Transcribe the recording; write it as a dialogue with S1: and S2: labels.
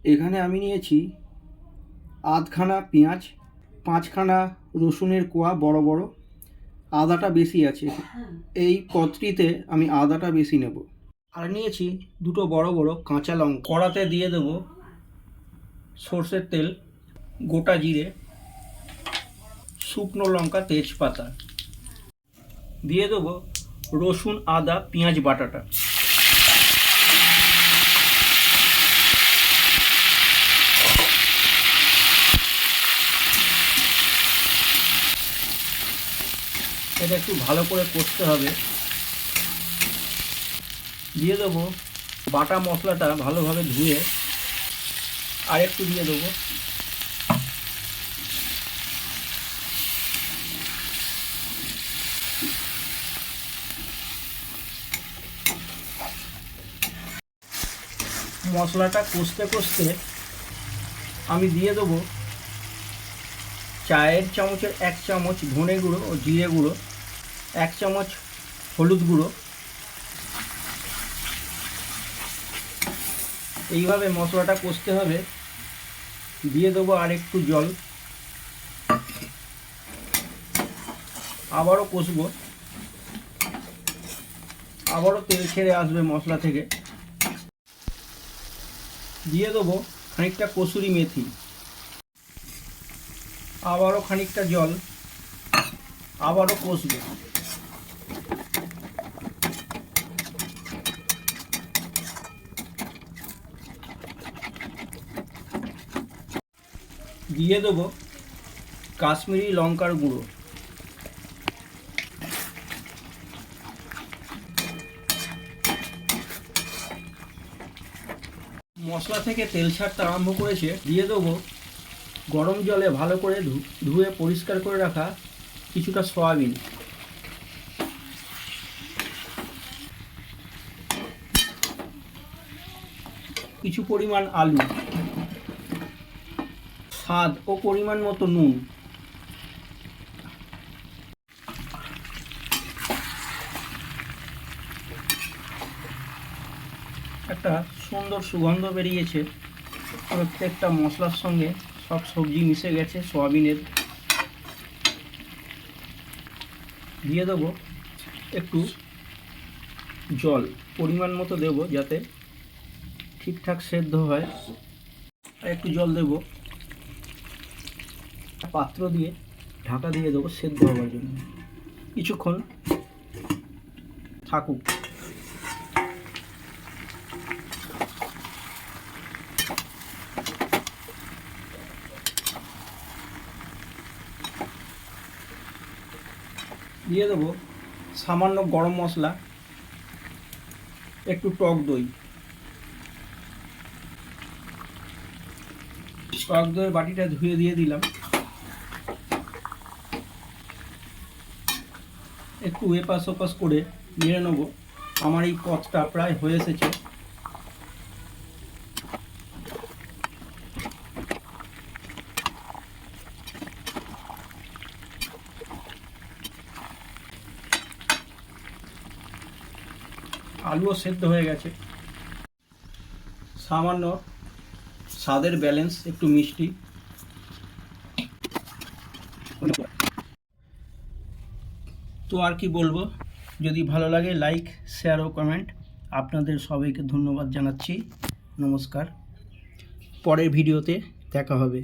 S1: এখানে আমি নিয়েছি আধখানা পেঁয়াজ, 5খানা রসুনের কোয়া বড় বড়, আদাটা বেশি আছে, এই পদটিতে আমি আদাটা বেশি নেব। আর নিয়েছি দুটো বড় বড় কাঁচা লঙ্কা। কড়াতে দিয়ে দেবো সর্ষের তেল, গোটা জিরে, শুকনো লঙ্কা, তেজপাতা, দিয়ে দেবো রসুন, আদা, পেঁয়াজ বাটাটা। এটা একটু ভালো করে কষতে হবে। দিয়ে দেবো বাটা মশলাটা ভালোভাবে ধুয়ে আর একটু দিয়ে দেবো। মশলাটা কষতে কষতে আমি দিয়ে দেবো চায়ের চামচের 1 চামচ ধনে গুঁড়ো ও জিরে গুঁড়ো, 1 চামচ হলুদ গুঁড়ো। এইভাবে মশলাটা কষতে হবে। দিয়ে দেবো আর একটু জল, আবারও কষবো। আবারও তেল ছেড়ে আসবে মশলা থেকে। দিয়ে দেবো খানিকটা কসুরি মেথি, আবারও খানিকটা জল, আবারও কষবো। দিয়ে দেবো কাশ্মীরি লঙ্কার গুঁড়ো। মশলা থেকে তেল ছাড়তে আরম্ভ করেছে। দিয়ে দেবো গরম জলে ভালো করে ধুয়ে পরিষ্কার করে রাখা কিছুটা সয়াবিন, কিছু পরিমাণ আলু, স্বাদ ও পরিমাণ মতো নুন। একটা সুন্দর সুগন্ধ বেরিয়েছে। প্রত্যেকটা মশলার সঙ্গে সব সবজি মিশে গেছে সয়াবিনের। দিয়ে দেবো একটু জল, পরিমাণ মতো দেবো যাতে ঠিকঠাক সেদ্ধ হয়। আর একটু জল দেবো। পাত্র দিয়ে ঢাকা দিয়ে দেবো সেদ্ধ হওয়ার জন্য। কিছুক্ষণ থাকুক। দিয়ে দেবো সামান্য গরম মশলা, একটু টক দই। টক দইয়ের বাটিটা ধুয়ে দিয়ে দিলাম। একটু এপাশ ওপাশ করে নেড়ে নেবো। আমার এই পদটা প্রায় হয়ে এসেছে। আলুও সেদ্ধ হয়ে গেছে। সামান্য স্বাদের ব্যালেন্স, একটু মিষ্টি। তো আর কি বলবো, যদি ভালো লাগে লাইক, শেয়ার ও কমেন্ট। আপনাদের সবাইকে ধন্যবাদ জানাচ্ছি। নমস্কার। পরের ভিডিওতে দেখা হবে।